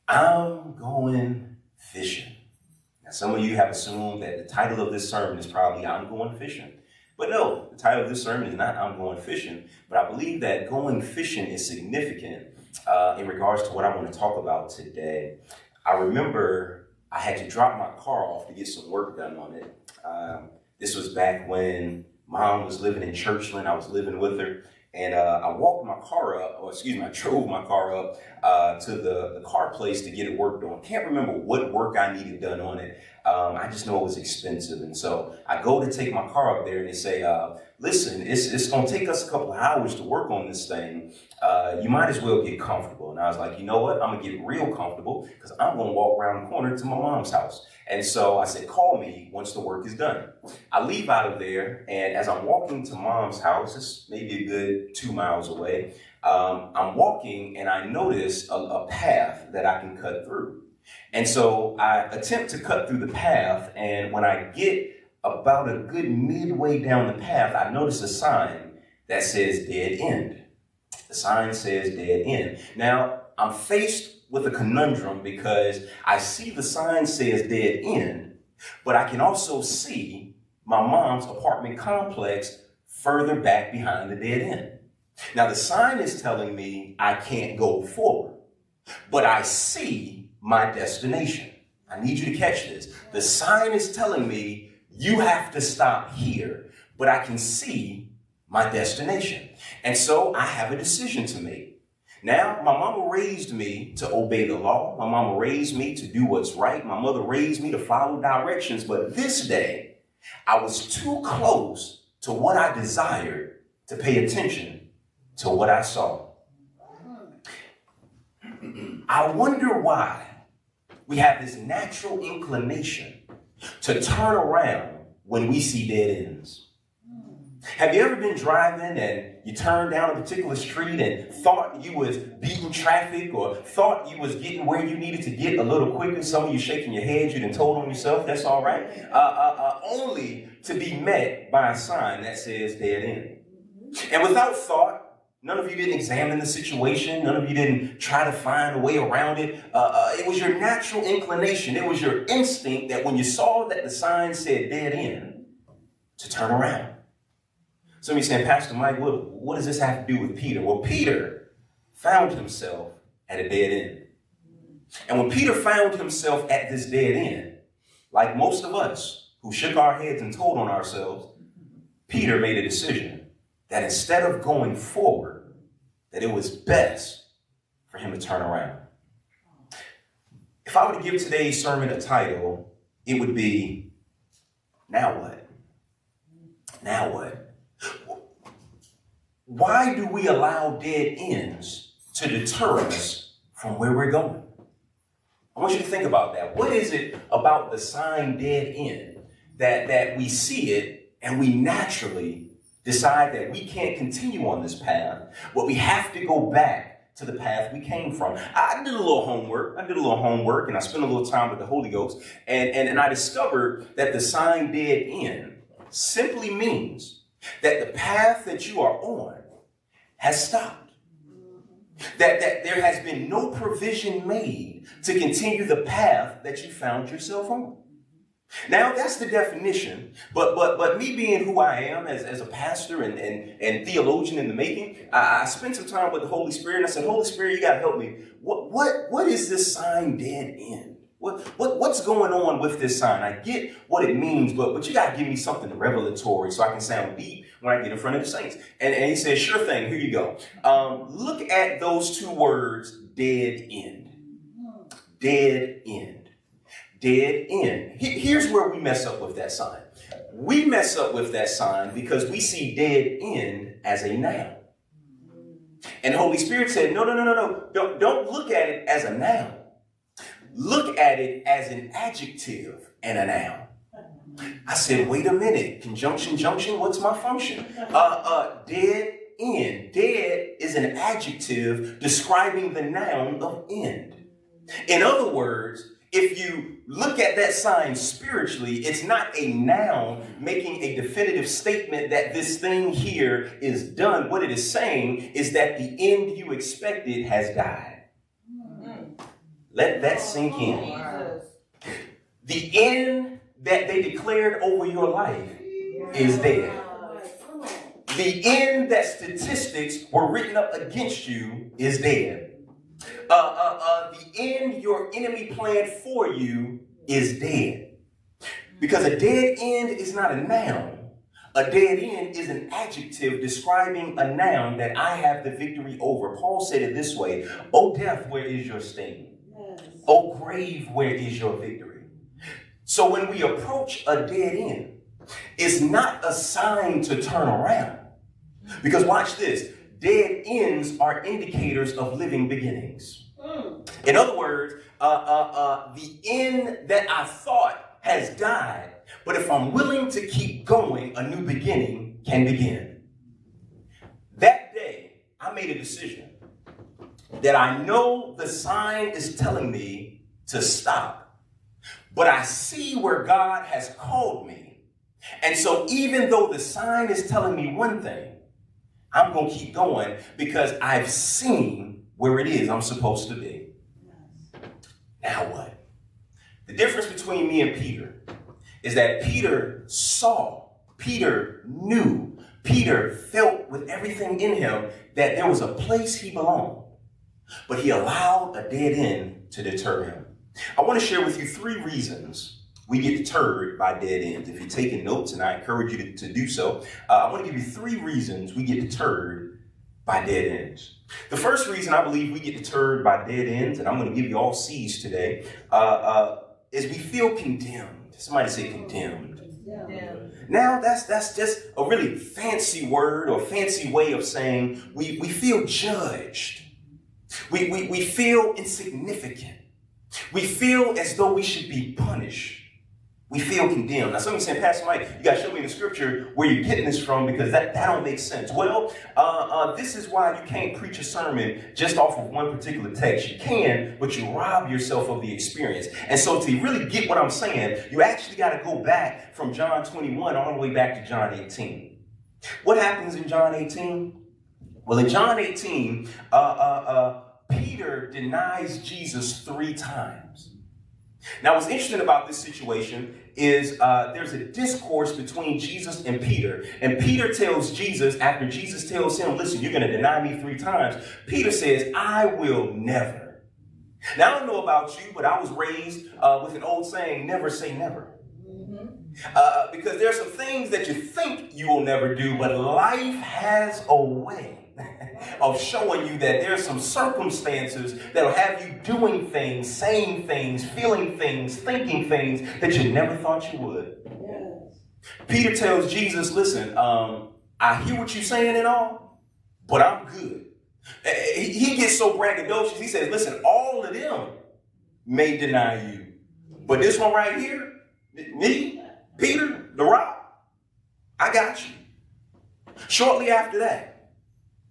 I'm going fishing. Now, some of you have assumed that the title of this sermon is probably I'm going fishing. But no, the title of this sermon is not I'm going fishing, but I believe that going fishing is significant in regards to what I want to talk about today. I remember I had to drop my car off to get some work done on it. This was back when Mom was living in Churchland. I was living with her. And I drove my car up to the car place to get it worked on. Can't remember what work I needed done on it. I just know it was expensive. And so I go to take my car up there and they say, listen, it's going to take us a couple of hours to work on this thing. You might as well get comfortable. And I was like, you know what? I'm going to get real comfortable because I'm going to walk around the corner to my mom's house. And so I said, call me once the work is done. I leave out of there, and as I'm walking to Mom's house, it's maybe a good 2 miles away, I'm walking and I notice a path that I can cut through. And so I attempt to cut through the path, and when I get about a good midway down the path, I notice a sign that says dead end. The sign says dead end. Now, I'm faced with a conundrum because I see the sign says dead end, but I can also see my mom's apartment complex further back behind the dead end. Now, the sign is telling me I can't go forward, but I see my destination. I need you to catch this. The sign is telling me you have to stop here, but I can see my destination. And so I have a decision to make. Now, my mama raised me to obey the law. My mama raised me to do what's right. My mother raised me to follow directions. But this day, I was too close to what I desired to pay attention to what I saw. I wonder why we have this natural inclination to turn around when we see dead ends. Have you ever been driving and you turned down a particular street and thought you was beating traffic or thought you was getting where you needed to get a little quicker? Some of you shaking your head, you done told on yourself, that's all right. Only to be met by a sign that says dead end. And without thought, none of you didn't examine the situation. None of you didn't try to find a way around it. It was your natural inclination. It was your instinct that when you saw that the sign said dead end, to turn around. Some of you saying, Pastor Mike, what does this have to do with Peter? Well, Peter found himself at a dead end. And when Peter found himself at this dead end, like most of us who shook our heads and told on ourselves, Peter made a decision that instead of going forward, that it was best for him to turn around. If I were to give today's sermon a title, it would be, Now What? Now what? Why do we allow dead ends to deter us from where we're going? I want you to think about that. What is it about the sign dead end that we see it and we naturally decide that we can't continue on this path, but we have to go back to the path we came from? I did a little homework and I spent a little time with the Holy Ghost and I discovered that the sign dead end simply means that the path that you are on has stopped. That there has been no provision made to continue the path that you found yourself on. Now, that's the definition, but me being who I am as a pastor and theologian in the making, I spent some time with the Holy Spirit and I said, Holy Spirit, you got to help me. What is this sign dead end? What's going on with this sign? I get what it means, but you got to give me something revelatory so I can sound deep when I get in front of the saints. And he said, sure thing, here you go. Look at those two words, dead end. Dead end. Dead end. Here's where we mess up with that sign. We mess up with that sign because we see dead end as a noun. And the Holy Spirit said, no. Don't look at it as a noun. Look at it as an adjective and a noun. I said, wait a minute. Conjunction, junction, what's my function? Dead end. Dead is an adjective describing the noun of end. In other words, if you look at that sign spiritually, it's not a noun making a definitive statement that this thing here is done. What it is saying is that the end you expected has died. Let that sink in. The end that they declared over your life is dead. The end that statistics were written up against you is dead. The end your enemy planned for you is dead. Because a dead end is not a noun. A dead end is an adjective describing a noun that I have the victory over. Paul said it this way: O death, where is your sting? O grave, where is your victory? So when we approach a dead end, it's not a sign to turn around. Because watch this, dead ends are indicators of living beginnings. In other words, the end that I thought has died, but if I'm willing to keep going, a new beginning can begin. That day, I made a decision that I know the sign is telling me to stop, but I see where God has called me. And so even though the sign is telling me one thing, I'm going to keep going because I've seen where it is I'm supposed to be. Now what? The difference between me and Peter is that Peter saw, Peter knew, Peter felt with everything in him that there was a place he belonged, but he allowed a dead end to deter him. I want to share with you 3 reasons we get deterred by dead ends. If you're taking notes, and I encourage you to do so, I want to give you 3 reasons we get deterred by dead ends. The first reason I believe we get deterred by dead ends, and I'm going to give you all C's today, is we feel condemned. Somebody say condemned. Yeah. Now that's just a really fancy word or fancy way of saying we feel judged. We feel insignificant. We feel as though we should be punished. We feel condemned. Now, some of you saying, Pastor Mike, you got to show me in the scripture where you're getting this from because that don't make sense. Well, this is why you can't preach a sermon just off of one particular text. You can, but you rob yourself of the experience. And so to really get what I'm saying, you actually got to go back from John 21 all the way back to John 18. What happens in John 18? Well, in John 18, Peter denies Jesus 3 times. Now, what's interesting about this situation is there's a discourse between Jesus and Peter. And Peter tells Jesus, after Jesus tells him, listen, you're going to deny me 3 times. Peter says, I will never. Now, I don't know about you, but I was raised with an old saying, never say never. Because there's some things that you think you will never do, but life has a way of showing you that there's some circumstances that'll have you doing things, saying things, feeling things, thinking things that you never thought you would. Yes. Peter tells Jesus, listen, I hear what you're saying and all, but I'm good. He gets so braggadocious. He says, listen, all of them may deny you, but this one right here, me, Peter, the rock, I got you. Shortly after that,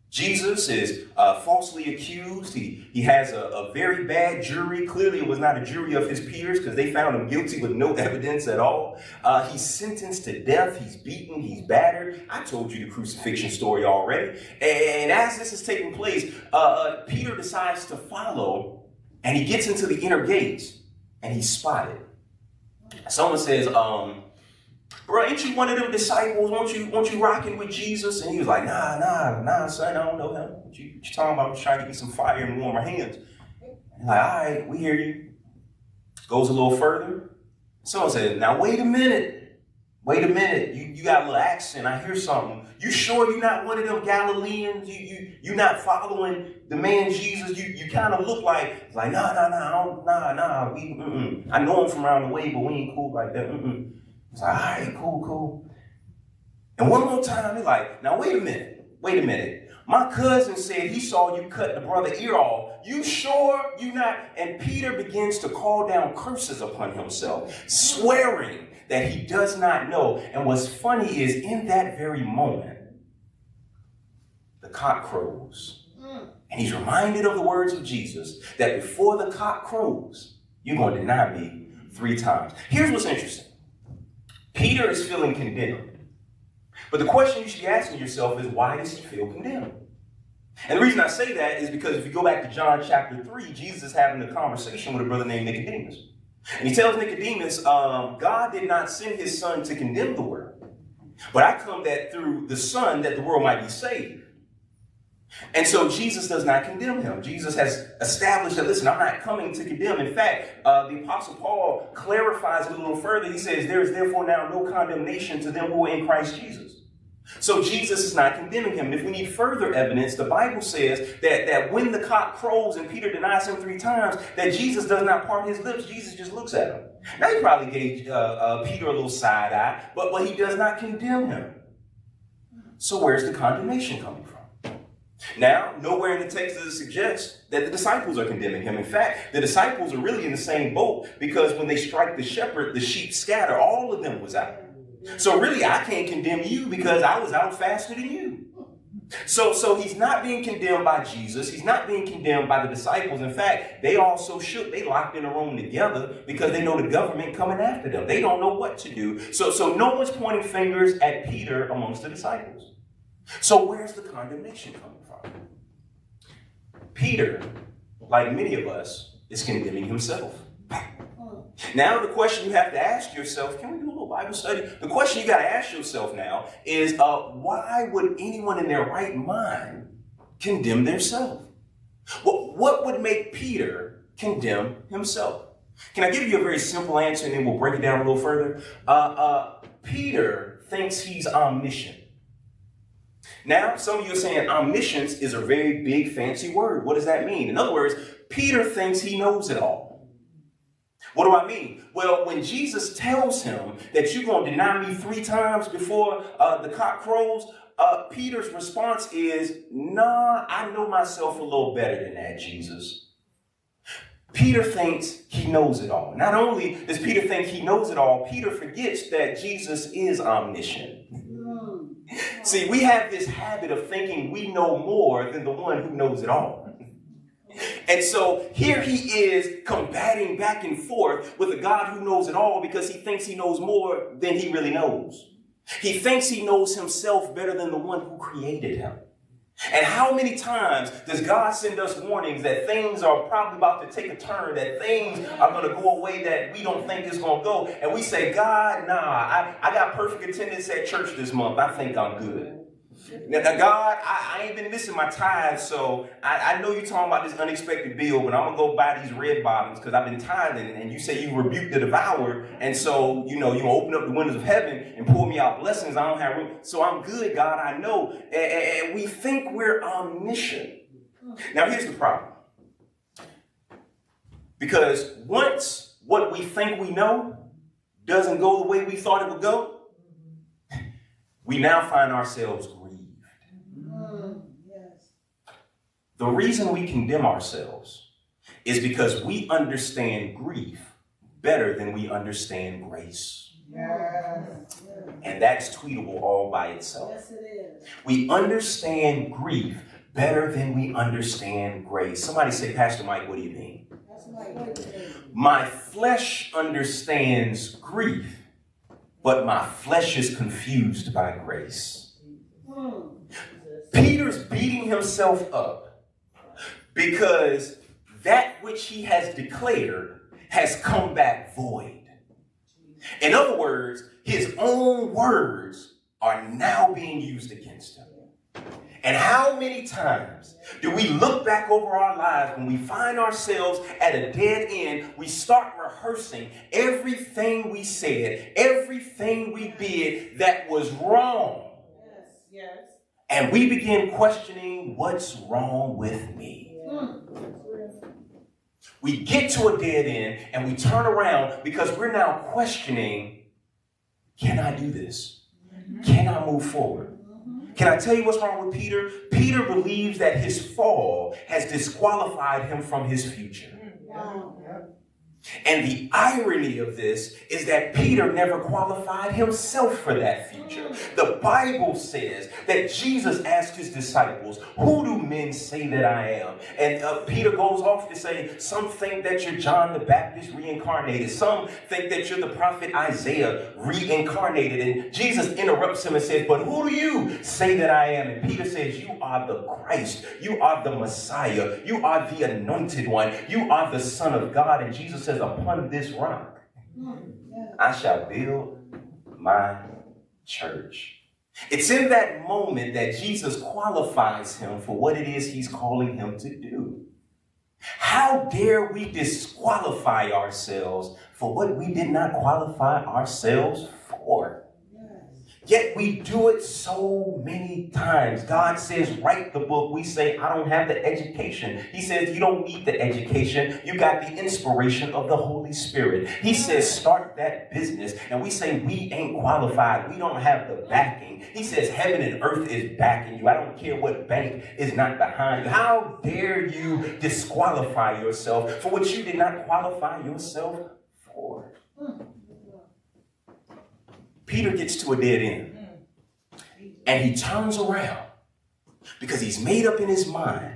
Jesus is falsely accused. He has a very bad jury. Clearly, it was not a jury of his peers because they found him guilty with no evidence at all. He's sentenced to death. He's beaten. He's battered. I told you the crucifixion story already. And as this is taking place, Peter decides to follow, and he gets into the inner gates, and he's spotted. Someone says, bro, ain't you one of them disciples? Won't you rocking with Jesus? And he was like, nah, son, I don't know him. What you talking about? I'm trying to get some fire and warm my hands. And like, all right, we hear you. Goes a little further. Someone said, now wait a minute. You got a little accent. I hear something. You sure you're not one of them Galileans? You not following the man Jesus? You kind of look like, nah. I know him from around the way, but we ain't cool like that. It's like, all right, cool. And one more time, he's like, now wait a minute. My cousin said he saw you cut the brother ear off. You sure you not? And Peter begins to call down curses upon himself, swearing that he does not know. And what's funny is in that very moment, the cock crows. And he's reminded of the words of Jesus that before the cock crows, you're going to deny me 3 times. Here's what's interesting. Peter is feeling condemned. But the question you should be asking yourself is, why does he feel condemned? And the reason I say that is because if you go back to John chapter 3, Jesus is having a conversation with a brother named Nicodemus. And he tells Nicodemus, God did not send his son to condemn the world, but I come that through the son that the world might be saved. And so Jesus does not condemn him. Jesus has established that, listen, I'm not coming to condemn. In fact, the Apostle Paul clarifies it a little further. He says, there is therefore now no condemnation to them who are in Christ Jesus. So Jesus is not condemning him. If we need further evidence, the Bible says that when the cock crows and Peter denies him 3 times, that Jesus does not part his lips. Jesus just looks at him. Now, he probably gave Peter a little side eye, but he does not condemn him. So where's the condemnation coming from? Now, nowhere in the text does it suggest that the disciples are condemning him. In fact, the disciples are really in the same boat, because when they strike the shepherd, the sheep scatter. All of them was out. So really, I can't condemn you because I was out faster than you. So he's not being condemned by Jesus. He's not being condemned by the disciples. In fact, they all so shook, they locked in a room together because they know the government coming after them. They don't know what to do. So no one's pointing fingers at Peter amongst the disciples. So where's the condemnation coming from? Peter, like many of us, is condemning himself. Now the question you have to ask yourself, can we do a little Bible study? The question you got to ask yourself now is, why would anyone in their right mind condemn themselves? What would make Peter condemn himself? Can I give you a very simple answer and then we'll break it down a little further? Peter thinks he's omniscient. Now, some of you are saying omniscience is a very big, fancy word. What does that mean? In other words, Peter thinks he knows it all. What do I mean? Well, when Jesus tells him that you're going to deny me 3 times before the cock crows, Peter's response is, nah, I know myself a little better than that, Jesus. Peter thinks he knows it all. Not only does Peter think he knows it all, Peter forgets that Jesus is omniscient. See, we have this habit of thinking we know more than the one who knows it all. And so here he is combating back and forth with a God who knows it all because he thinks he knows more than he really knows. He thinks he knows himself better than the one who created him. And how many times does God send us warnings that things are probably about to take a turn, that things are going to go away that we don't think is going to go? And we say, God, nah, I got perfect attendance at church this month. I think I'm good. Now, God, I ain't been missing my tithes, so I know you're talking about this unexpected bill, but I'm going to go buy these red bottoms because I've been tithing, and you say you rebuke the devourer, and so, you open up the windows of heaven and pour me out blessings. I don't have room, so I'm good, God, I know. And we think we're omniscient. Now, here's the problem. Because once what we think we know doesn't go the way we thought it would go, we now find ourselves grieved. The reason we condemn ourselves is because we understand grief better than we understand grace. Yes. And that's tweetable all by itself. Yes, it is. We understand grief better than we understand grace. Somebody say, Pastor Mike, what do you mean? My flesh understands grief, but my flesh is confused by grace. Peter's beating himself up because that which he has declared has come back void. In other words, his own words are now being used against him. And how many times do we look back over our lives when we find ourselves at a dead end? We start rehearsing everything we said, everything we did that was wrong. Yes. And we begin questioning, what's wrong with me? We get to a dead end and we turn around because we're now questioning, can I do this? Can I move forward? Can I tell you what's wrong with Peter? Peter believes that his fall has disqualified him from his future. And the irony of this is that Peter never qualified himself for that future. The Bible says that Jesus asked his disciples, who do men say that I am? And Peter goes off to say, some think that you're John the Baptist reincarnated. Some think that you're the prophet Isaiah reincarnated. And Jesus interrupts him and says, but who do you say that I am? And Peter says, you are the Christ. You are the Messiah. You are the anointed one. You are the Son of God. And Jesus says, upon this rock, I shall build my church. It's in that moment that Jesus qualifies him for what it is he's calling him to do. How dare we disqualify ourselves for what we did not qualify ourselves for? Yet we do it so many times. God says, write the book. We say, I don't have the education. He says, you don't need the education. You got the inspiration of the Holy Spirit. He says, start that business. And we say, we ain't qualified. We don't have the backing. He says, heaven and earth is backing you. I don't care what bank is not behind you. How dare you disqualify yourself for what you did not qualify yourself for? Peter gets to a dead end, and he turns around because he's made up in his mind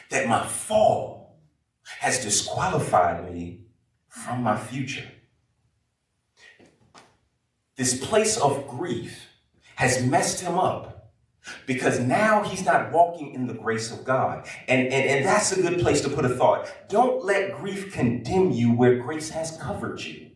that my fall has disqualified me from my future. This place of grief has messed him up because now he's not walking in the grace of God. And that's a good place to put a thought. Don't let grief condemn you where grace has covered you.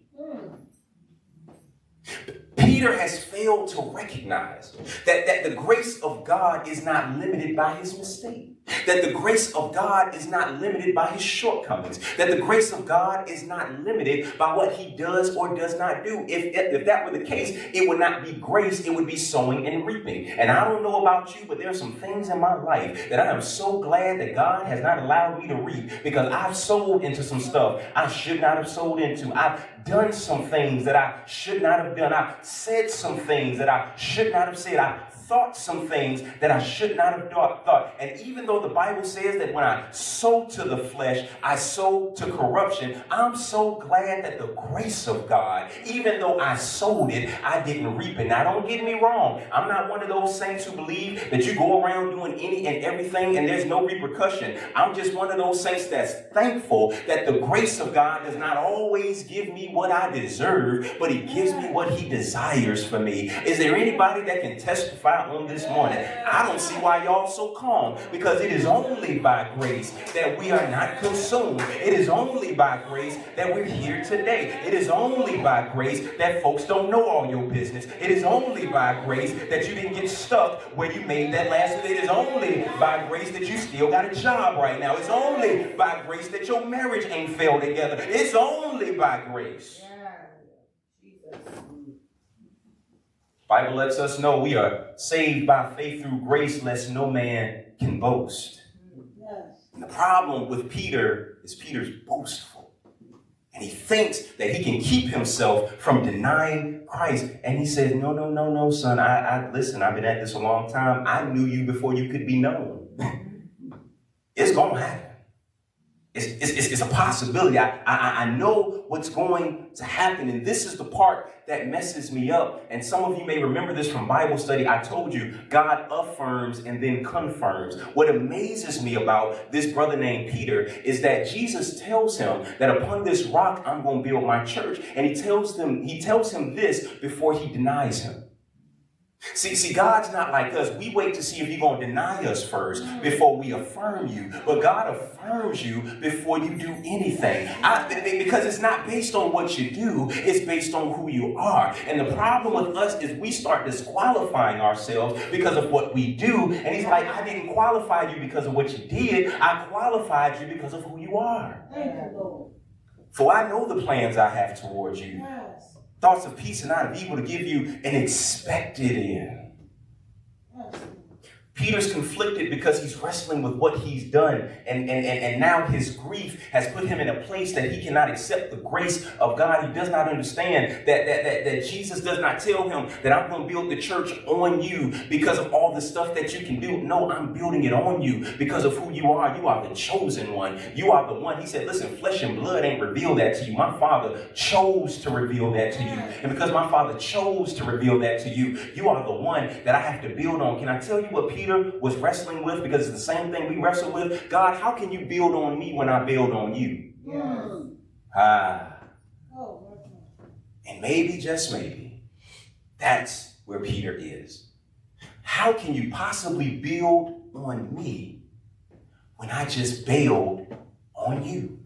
Peter has failed to recognize that the grace of God is not limited by his mistake. That the grace of God is not limited by his shortcomings. That the grace of God is not limited by what he does or does not do. If that were the case, it would not be grace, it would be sowing and reaping. And I don't know about you, but there are some things in my life that I am so glad that God has not allowed me to reap, because I've sold into some stuff I should not have sold into. I've done some things that I should not have done. I've said some things that I should not have said. I thought some things that I should not have thought. And even though the Bible says that when I sow to the flesh, I sow to corruption, I'm so glad that the grace of God, even though I sowed it, I didn't reap it. Now, don't get me wrong. I'm not one of those saints who believe that you go around doing any and everything and there's no repercussion. I'm just one of those saints that's thankful that the grace of God does not always give me what I deserve, but he gives me what he desires for me. Is there anybody that can testify on this morning? I don't see why y'all so calm, because it is only by grace that we are not consumed. It is only by grace that we're here today. It is only by grace that folks don't know all your business. It is only by grace that you didn't get stuck where you made that last. It is only by grace that you still got a job right now. It's only by grace that your marriage ain't fell together. It's only by grace. Bible lets us know we are saved by faith through grace, lest no man can boast. Yes. And the problem with Peter is Peter's boastful. And he thinks that he can keep himself from denying Christ. And he says, no, son. Listen, I've been at this a long time. I knew you before you could be known. It's going to happen. It's a possibility. I know what's going to happen. And this is the part that messes me up. And some of you may remember this from Bible study. I told you, God affirms and then confirms. What amazes me about this brother named Peter is that Jesus tells him that upon this rock, I'm going to build my church. And he tells him this before he denies him. See, God's not like us. We wait to see if you're going to deny us first before we affirm you. But God affirms you before you do anything. Because it's not based on what you do. It's based on who you are. And the problem with us is we start disqualifying ourselves because of what we do. And he's like, I didn't qualify you because of what you did. I qualified you because of who you are. Thank you, Lord. For I know the plans I have towards you. Yes. Thoughts of peace and not of evil, to give you an expected end. Peter's conflicted because he's wrestling with what he's done. And now his grief has put him in a place that he cannot accept the grace of God. He does not understand that Jesus does not tell him that I'm going to build the church on you because of all the stuff that you can do. No, I'm building it on you because of who you are. You are the chosen one. You are the one. He said, listen, flesh and blood ain't revealed that to you. My Father chose to reveal that to you. And because my Father chose to reveal that to you, you are the one that I have to build on. Can I tell you what Peter was wrestling with? Because it's the same thing we wrestle with. God, how can you build on me when I build on you? And maybe, just maybe, that's where Peter is. How can you possibly build on me when I just bailed on you?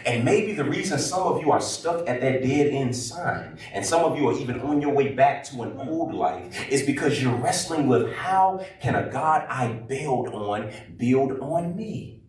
And maybe the reason some of you are stuck at that dead end sign, and some of you are even on your way back to an old life, is because you're wrestling with, how can a God I bailed on build on me?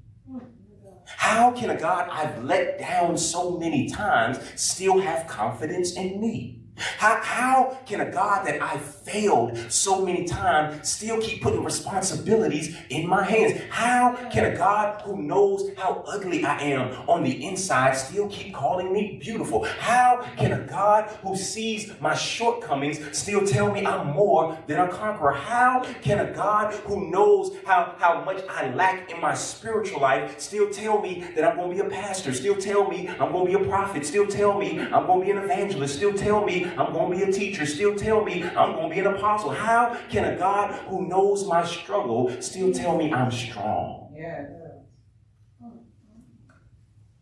How can a God I've let down so many times still have confidence in me? How can a God that I failed so many times still keep putting responsibilities in my hands? How can a God who knows how ugly I am on the inside still keep calling me beautiful? How can a God who sees my shortcomings still tell me I'm more than a conqueror? How can a God who knows how much I lack in my spiritual life still tell me that I'm going to be a pastor, still tell me I'm going to be a prophet, still tell me I'm going to be an evangelist, still tell me I'm going to be a teacher, still tell me I'm going to be an apostle? How can a God who knows my struggle still tell me I'm strong? Yeah.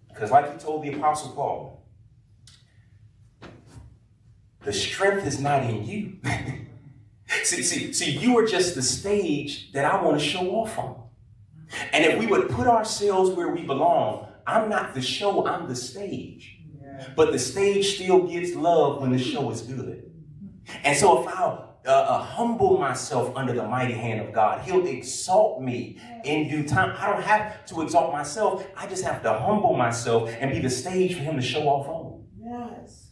Because like he told the Apostle Paul, the strength is not in you. See, you are just the stage that I want to show off on. And if we would put ourselves where we belong, I'm not the show, I'm the stage. But the stage still gets love when the show is good. And so if I'll humble myself under the mighty hand of God, he'll exalt me in due time. I don't have to exalt myself. I just have to humble myself and be the stage for him to show off on. Yes.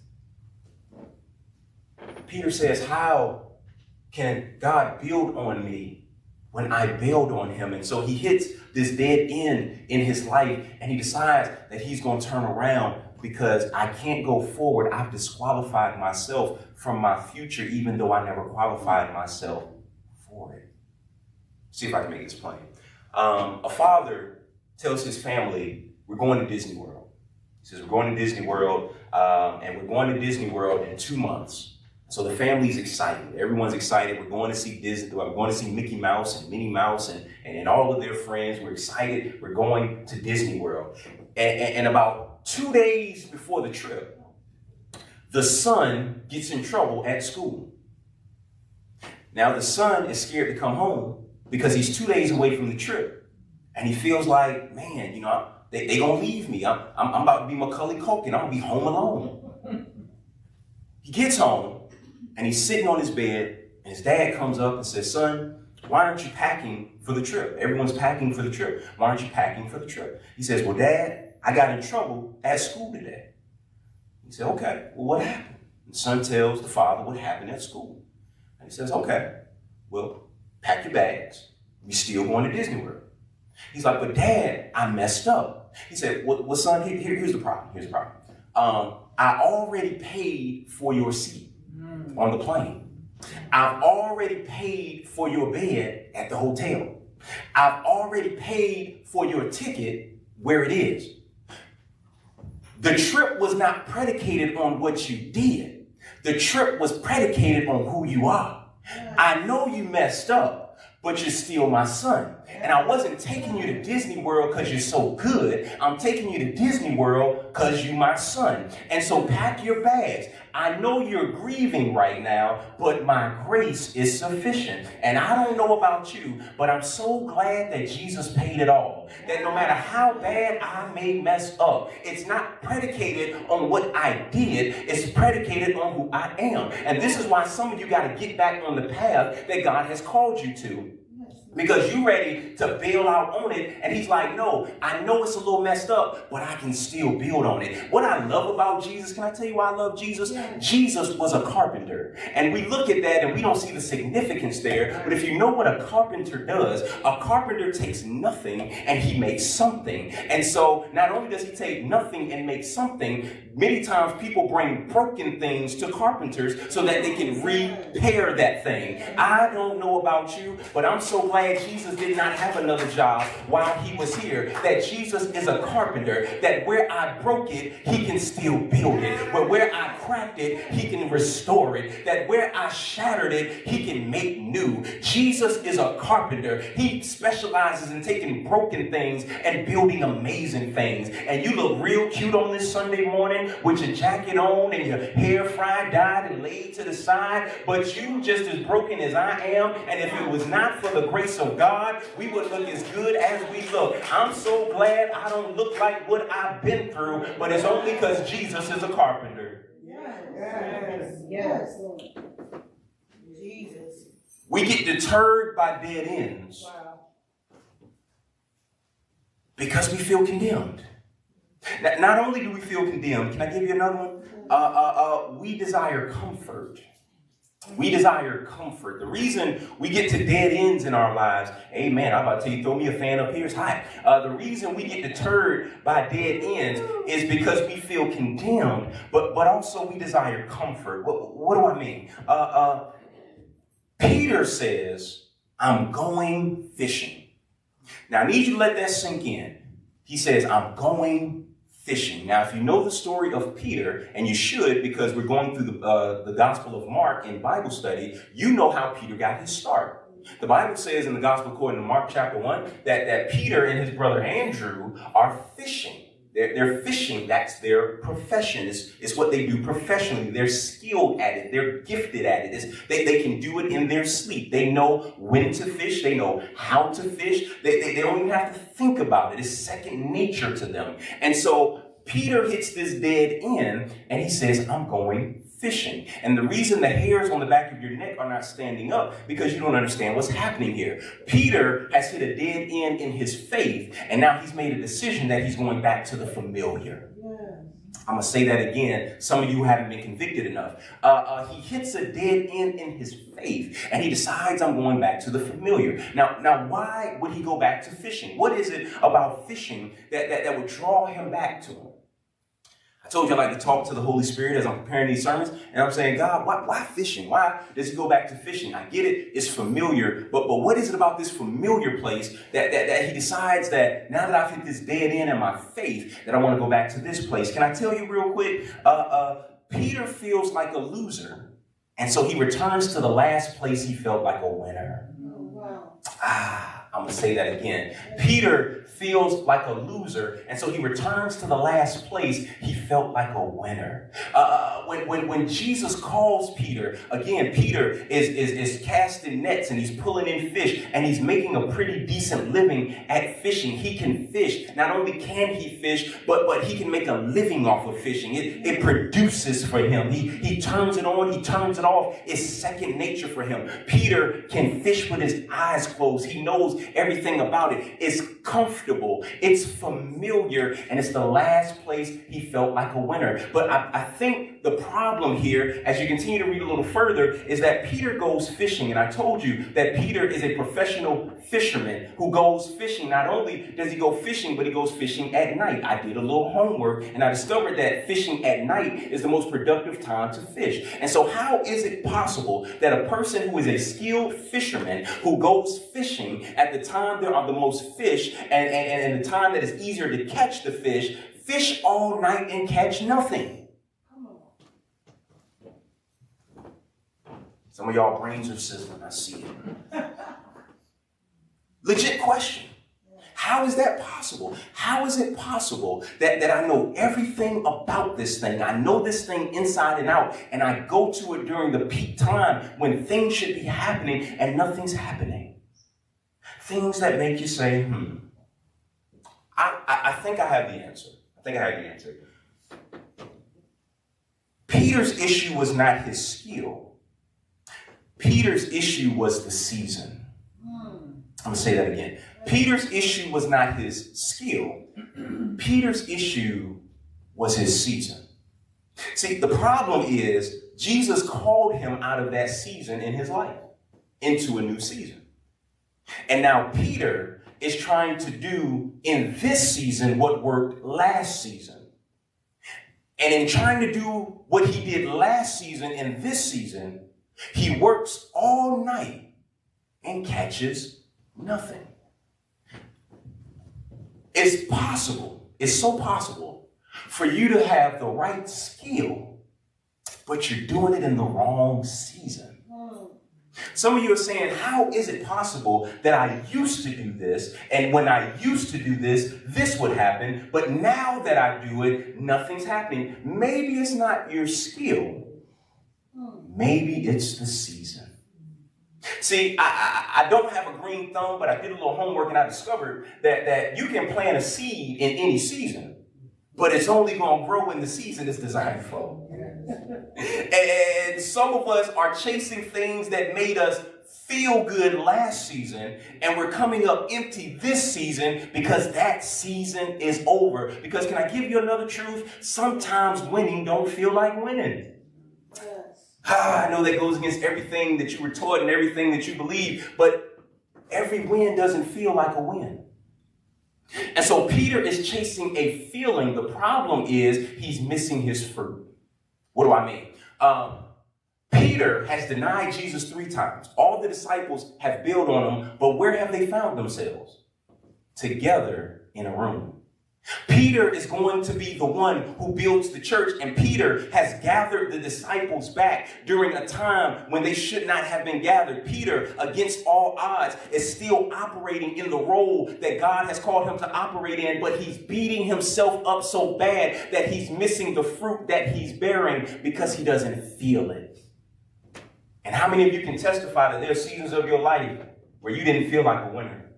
Peter says, how can God build on me when I bailed on him? And so he hits this dead end in his life, and he decides that he's going to turn around because I can't go forward. I've disqualified myself from my future, even though I never qualified myself for it. See if I can make this plain. A father tells his family, we're going to Disney World. He says, we're going to Disney World, and we're going to Disney World in 2 months. So the family's excited. Everyone's excited. We're going to see Disney. We're going to see Mickey Mouse and Minnie Mouse and all of their friends. We're excited. We're going to Disney World. And about 2 days before the trip, the son gets in trouble at school. Now the son is scared to come home because he's 2 days away from the trip. And he feels like, man, they gonna leave me. I'm about to be Macaulay Culkin. I'm gonna be home alone. He gets home and he's sitting on his bed, and his dad comes up and says, son, why aren't you packing for the trip? Everyone's packing for the trip. Why aren't you packing for the trip? He says, well, Dad, I got in trouble at school today. He said, okay, well, what happened? The son tells the father what happened at school. And he says, okay, well, pack your bags. We're still going to Disney World. He's like, but Dad, I messed up. He said, well son, here's the problem. Here's the problem. I already paid for your seat on the plane. I've already paid for your bed at the hotel. I've already paid for your ticket where it is. The trip was not predicated on what you did. The trip was predicated on who you are. I know you messed up, but you're still my son. And I wasn't taking you to Disney World because you're so good. I'm taking you to Disney World because you're my son. And so pack your bags. I know you're grieving right now, but my grace is sufficient. And I don't know about you, but I'm so glad that Jesus paid it all. That no matter how bad I may mess up, it's not predicated on what I did. It's predicated on who I am. And this is why some of you got to get back on the path that God has called you to. Because you're ready to bail out on it. And he's like, no, I know it's a little messed up, but I can still build on it. What I love about Jesus, can I tell you why I love Jesus? Yeah. Jesus was a carpenter. And we look at that and we don't see the significance there. But if you know what a carpenter does, a carpenter takes nothing and he makes something. And so not only does he take nothing and make something, many times people bring broken things to carpenters so that they can repair that thing. I don't know about you, but I'm so glad Jesus did not have another job while he was here. That Jesus is a carpenter. That where I broke it, he can still build it. But where I cracked it, he can restore it. That where I shattered it, he can make new. Jesus is a carpenter. He specializes in taking broken things and building amazing things. And you look real cute on this Sunday morning with your jacket on and your hair fried, dyed, and laid to the side. But you just as broken as I am. And if it was not for the grace of God, we would look as good as we look. I'm so glad I don't look like what I've been through, but it's only because Jesus is a carpenter. Yes. Jesus. We get deterred by dead ends because we feel condemned. Now, not only do we feel condemned, can I give you another one? We desire comfort. We desire comfort. The reason we get to dead ends in our lives, amen, I'm about to tell you, throw me a fan up here, it's hot. The reason we get deterred by dead ends is because we feel condemned, but also we desire comfort. What do I mean? Peter says, I'm going fishing. Now, I need you to let that sink in. He says, I'm going fishing. Now, if you know the story of Peter, and you should because we're going through the Gospel of Mark in Bible study, you know how Peter got his start. The Bible says in the Gospel according to Mark chapter 1 that Peter and his brother Andrew are fishing. They're fishing. That's their profession. It's what they do professionally. They're skilled at it. They're gifted at it. They can do it in their sleep. They know when to fish. They know how to fish. They don't even have to think about it. It's second nature to them. And so Peter hits this dead end and he says, I'm going fishing. And the reason the hairs on the back of your neck are not standing up because you don't understand what's happening here. Peter has hit a dead end in his faith, and now he's made a decision that he's going back to the familiar. I'm going to say that again. Some of you haven't been convicted enough. He hits a dead end in his faith, and he decides I'm going back to the familiar. Now, why would he go back to fishing? What is it about fishing that would draw him back to him? I told you I like to talk to the Holy Spirit as I'm preparing these sermons, and I'm saying, God, why fishing? Why does he go back to fishing? I get it, it's familiar, but what is it about this familiar place that he decides that now that I've hit this dead end in my faith, that I want to go back to this place? Can I tell you real quick? Peter feels like a loser, and so he returns to the last place he felt like a winner. I'm going to say that again. Peter feels like a loser, and so he returns to the last place he felt like a winner. When Jesus calls Peter, again, Peter is casting nets and he's pulling in fish and he's making a pretty decent living at fishing. He can fish. Not only can he fish, but he can make a living off of fishing. It produces for him. He turns it on, he turns it off. It's second nature for him. Peter can fish with his eyes closed. He knows everything about it. It's comfortable, it's familiar, and it's the last place he felt like a winner. But I think the problem here, as you continue to read a little further, is that Peter goes fishing. And I told you that Peter is a professional fisherman who goes fishing. Not only does he go fishing, but he goes fishing at night. I did a little homework and I discovered that fishing at night is the most productive time to fish. And so how is it possible that a person who is a skilled fisherman who goes fishing at the time there are the most fish and the time that is easier to catch the fish all night and catch nothing? Some of y'all brains are sizzling, I see it. Legit question. How is that possible? How is it possible that I know everything about this thing? I know this thing inside and out, and I go to it during the peak time when things should be happening and nothing's happening. Things that make you say, I think I have the answer. Peter's issue was not his skill. Peter's issue was the season. I'm going to say that again. Peter's issue was not his skill. Peter's issue was his season. See, the problem is Jesus called him out of that season in his life into a new season. And now Peter is trying to do in this season what worked last season. And in trying to do what he did last season in this season, he works all night and catches nothing. It's possible, it's so possible for you to have the right skill, but you're doing it in the wrong season. Some of you are saying, how is it possible that I used to do this, and when I used to do this, this would happen, but now that I do it, nothing's happening? Maybe it's not your skill. Maybe it's the season. See, I don't have a green thumb, but I did a little homework and I discovered that you can plant a seed in any season, but it's only going to grow in the season it's designed for. And some of us are chasing things that made us feel good last season, and we're coming up empty this season because that season is over. Because can I give you another truth? Sometimes winning don't feel like winning. I know that goes against everything that you were taught and everything that you believe, but every win doesn't feel like a win. And so Peter is chasing a feeling. The problem is he's missing his fruit. What do I mean? Peter has denied Jesus 3 times. All the disciples have built on him, but where have they found themselves? Together in a room. Peter is going to be the one who builds the church, and Peter has gathered the disciples back during a time when they should not have been gathered. Peter, against all odds, is still operating in the role that God has called him to operate in, but he's beating himself up so bad that he's missing the fruit that he's bearing because he doesn't feel it. And how many of you can testify that there are seasons of your life where you didn't feel like a winner?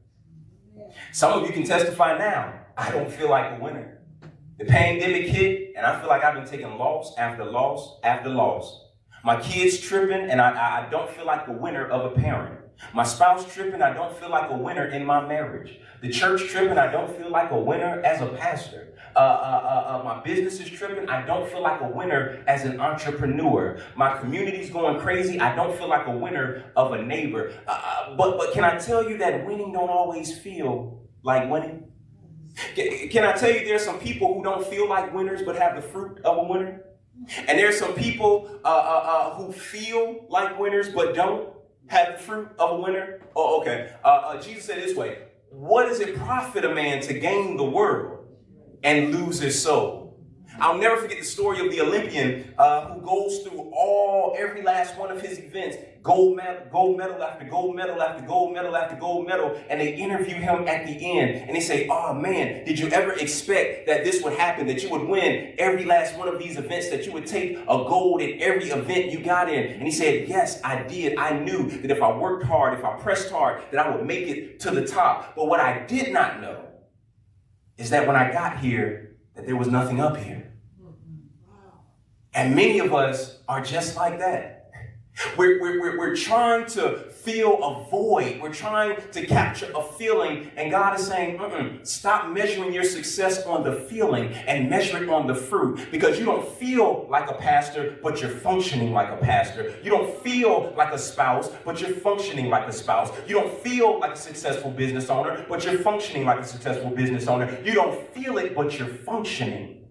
Some of you can testify now. I don't feel like a winner. The pandemic hit, and I feel like I've been taking loss after loss after loss. My kids tripping, and I don't feel like the winner of a parent. My spouse tripping, I don't feel like a winner in my marriage. The church tripping, I don't feel like a winner as a pastor. My business is tripping, I don't feel like a winner as an entrepreneur. My community's going crazy, I don't feel like a winner of a neighbor. But can I tell you that winning don't always feel like winning? Can I tell you there's some people who don't feel like winners but have the fruit of a winner? And there's some people who feel like winners but don't have the fruit of a winner? Oh, okay. Jesus said this way, what does it profit a man to gain the world and lose his soul? I'll never forget the story of the Olympian who goes through every last one of his events, gold medal after gold medal after gold medal after gold medal, and they interview him at the end, and they say, oh man, did you ever expect that this would happen, that you would win every last one of these events, that you would take a gold in every event you got in? And he said, yes, I did. I knew that if I worked hard, if I pressed hard, that I would make it to the top. But what I did not know is that when I got here, that there was nothing up here. And many of us are just like that. We're trying to fill a void. We're trying to capture a feeling. And God is saying, stop measuring your success on the feeling and measure it on the fruit. Because you don't feel like a pastor, but you're functioning like a pastor. You don't feel like a spouse, but you're functioning like a spouse. You don't feel like a successful business owner, but you're functioning like a successful business owner. You don't feel it, but you're functioning.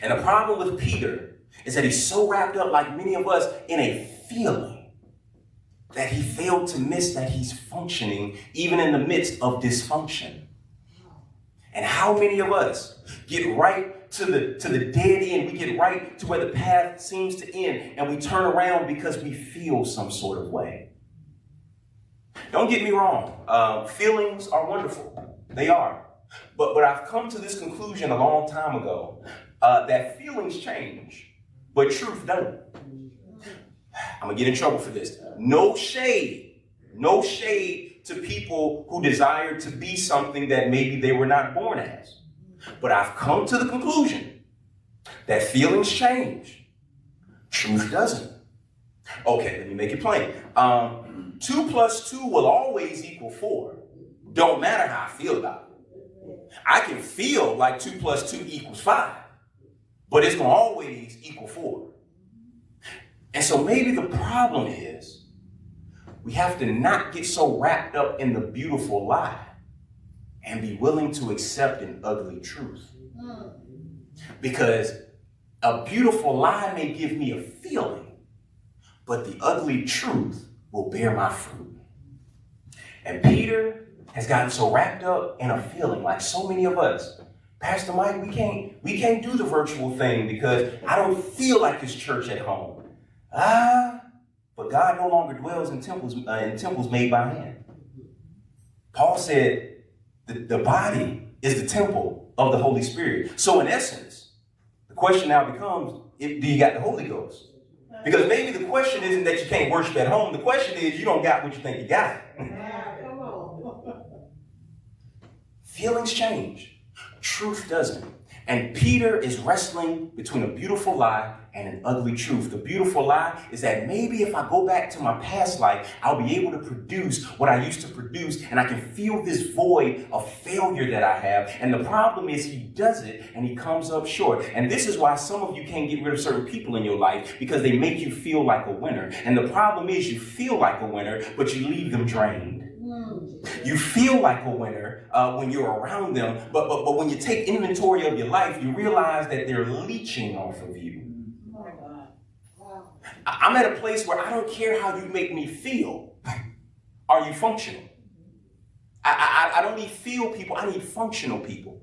And the problem with Peter is that he's so wrapped up, like many of us, in a feeling that he failed to miss that he's functioning even in the midst of dysfunction. And how many of us get right to the dead end? We get right to where the path seems to end, and we turn around because we feel some sort of way. Don't get me wrong. Feelings are wonderful. They are. But I've come to this conclusion a long time ago. That feelings change, but truth don't. I'm going to get in trouble for this. No shade to people who desire to be something that maybe they were not born as. But I've come to the conclusion that feelings change, truth doesn't. Okay, let me make it plain. 2 plus 2 will always equal 4. Don't matter how I feel about it. I can feel like 2 plus 2 equals 5, but it's going to always equal 4. And so maybe the problem is we have to not get so wrapped up in the beautiful lie and be willing to accept an ugly truth. Because a beautiful lie may give me a feeling, but the ugly truth will bear my fruit. And Peter has gotten so wrapped up in a feeling, like so many of us. Pastor Mike, we can't do the virtual thing because I don't feel like it's church at home. But God no longer dwells in temples made by hand. Paul said the body is the temple of the Holy Spirit. So in essence, the question now becomes, do you got the Holy Ghost? Because maybe the question isn't that you can't worship at home. The question is you don't got what you think you got. Come on. Feelings change. Truth doesn't. And Peter is wrestling between a beautiful lie and an ugly truth. The beautiful lie is that maybe if I go back to my past life, I'll be able to produce what I used to produce, and I can feel this void of failure that I have. And the problem is he does it and he comes up short. And this is why some of you can't get rid of certain people in your life, because they make you feel like a winner. And the problem is you feel like a winner, but you leave them drained. You feel like a winner when you're around them, but when you take inventory of your life, you realize that they're leeching off of you. I'm at a place where I don't care how you make me feel. Are you functional? I don't need feel people, I need functional people.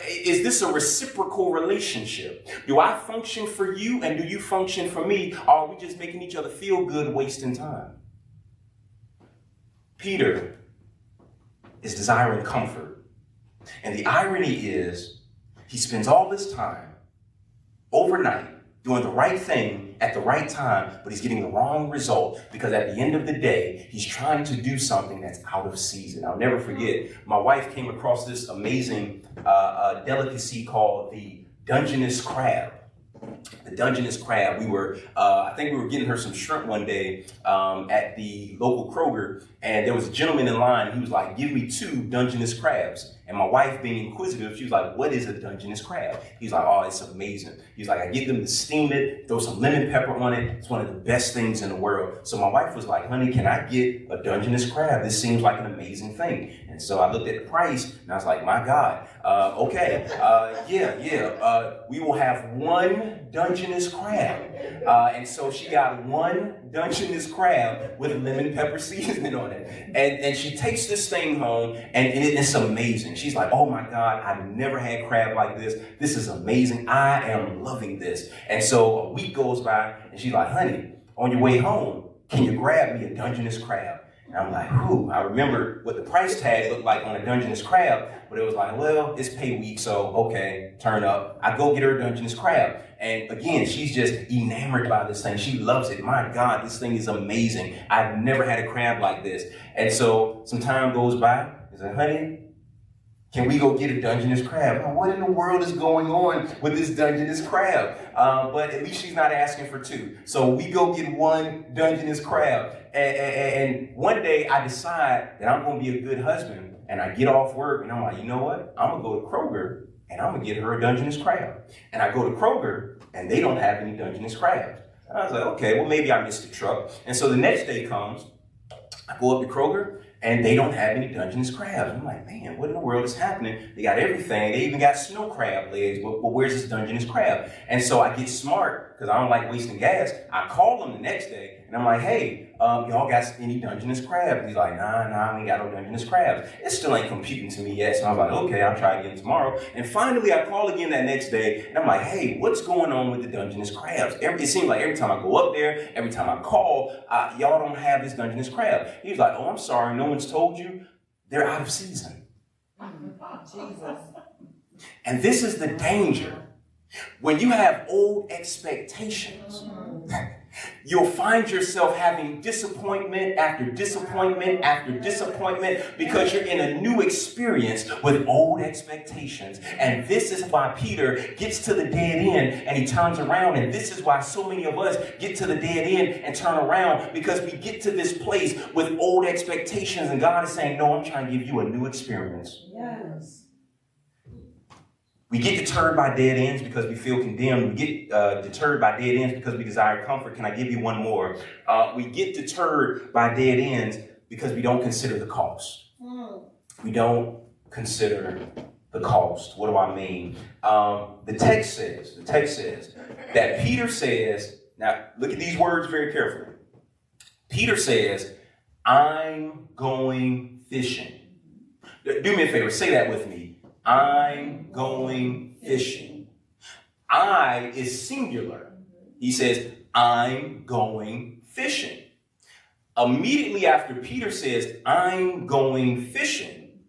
Is this a reciprocal relationship? Do I function for you and do you function for me? Or are we just making each other feel good, wasting time? Peter is desiring comfort. And the irony is, he spends all this time, overnight, doing the right thing at the right time, but he's getting the wrong result because at the end of the day, he's trying to do something that's out of season. I'll never forget, my wife came across this amazing delicacy called the Dungeness crab. The Dungeness crab. I think we were getting her some shrimp one day at the local Kroger, and there was a gentleman in line. He was like, "Give me 2 Dungeness crabs." And my wife, being inquisitive, she was like, "What is a Dungeness crab?" He's like, "Oh, it's amazing." He's like, "I get them to steam it, throw some lemon pepper on it. It's one of the best things in the world." So my wife was like, "Honey, can I get a Dungeness crab? This seems like an amazing thing." And so I looked at the price, and I was like, "My God, okay, we will have 1 Dungeness crab." And so she got 1 Dungeness crab with lemon pepper seasoning on it. And she takes this thing home, and it's amazing. She's like, "Oh my God, I've never had crab like this. This is amazing. I am loving this." And so a week goes by, and she's like, "Honey, on your way home, can you grab me a Dungeness crab?" And I'm like, whew. I remember what the price tag looked like on a Dungeness crab, but it was like, well, it's pay week, so okay, turn up. I go get her a Dungeness crab. And again, she's just enamored by this thing. She loves it. My God, this thing is amazing. I've never had a crab like this. And so some time goes by. I said, "Honey, can we go get a Dungeness crab?" What in the world is going on with this Dungeness crab? But at least she's not asking for 2. So we go get 1 Dungeness crab. And one day I decide that I'm going to be a good husband. And I get off work and I'm like, you know what? I'm going to go to Kroger and I'm going to get her a Dungeness crab. And I go to Kroger and they don't have any Dungeness crabs. And I was like, okay, well, maybe I missed the truck. And so the next day comes, I go up to Kroger, and they don't have any Dungeness crabs. I'm like, man, what in the world is happening? They got everything. They even got snow crab legs. Well, where's this Dungeness crab? And so I get smart, because I don't like wasting gas. I call them the next day, and I'm like, hey, y'all got any Dungeness crabs? And he's like, nah, we ain't got no Dungeness crabs. It still ain't computing to me yet. So I was like, okay, I'll try again tomorrow. And finally, I call again that next day, and I'm like, hey, what's going on with the Dungeness crabs? It seems like every time I go up there, every time I call, y'all don't have this Dungeness crab. He was like, oh, I'm sorry, no one's told you. They're out of season. Jesus. And this is the danger. When you have old expectations, you'll find yourself having disappointment after disappointment after disappointment because you're in a new experience with old expectations. And this is why Peter gets to the dead end and he turns around. And this is why so many of us get to the dead end and turn around, because we get to this place with old expectations. And God is saying, no, I'm trying to give you a new experience. Yes. We get deterred by dead ends because we feel condemned. We get deterred by dead ends because we desire comfort. Can I give you one more? We get deterred by dead ends because we don't consider the cost. We don't consider the cost. What do I mean? The text says that Peter says, now look at these words very carefully. Peter says, I'm going fishing. Do me a favor, say that with me. I'm going fishing. I is singular. He says, I'm going fishing. Immediately after Peter says, I'm going fishing,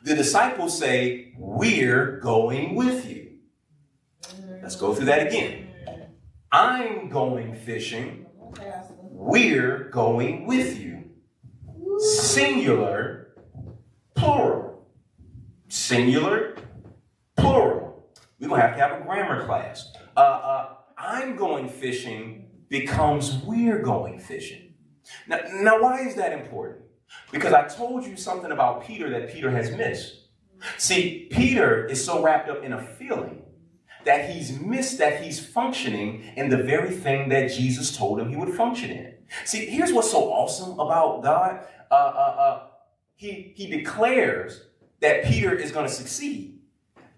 the disciples say, we're going with you. Let's go through that again. I'm going fishing. We're going with you. Singular, plural. Singular, plural. We're going to have a grammar class. I'm going fishing becomes we're going fishing. Now, why is that important? Because I told you something about Peter that Peter has missed. See, Peter is so wrapped up in a feeling that he's missed that he's functioning in the very thing that Jesus told him he would function in. See, here's what's so awesome about God. He declares that Peter is going to succeed.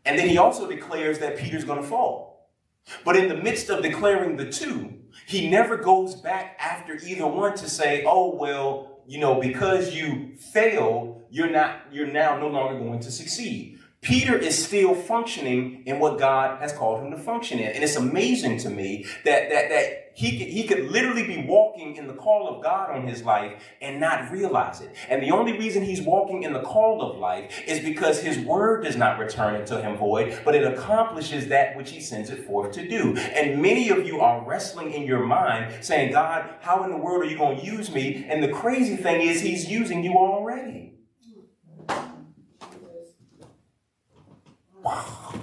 And then he also declares that Peter's going to fall. But in the midst of declaring the two, he never goes back after either one to say, oh, well, because you failed, you're now no longer going to succeed. Peter is still functioning in what God has called him to function in. And it's amazing to me that he could literally be walking in the call of God on his life and not realize it. And the only reason he's walking in the call of life is because his word does not return unto him void, but it accomplishes that which he sends it forth to do. And many of you are wrestling in your mind saying, God, how in the world are you going to use me? And the crazy thing is he's using you already. Wow.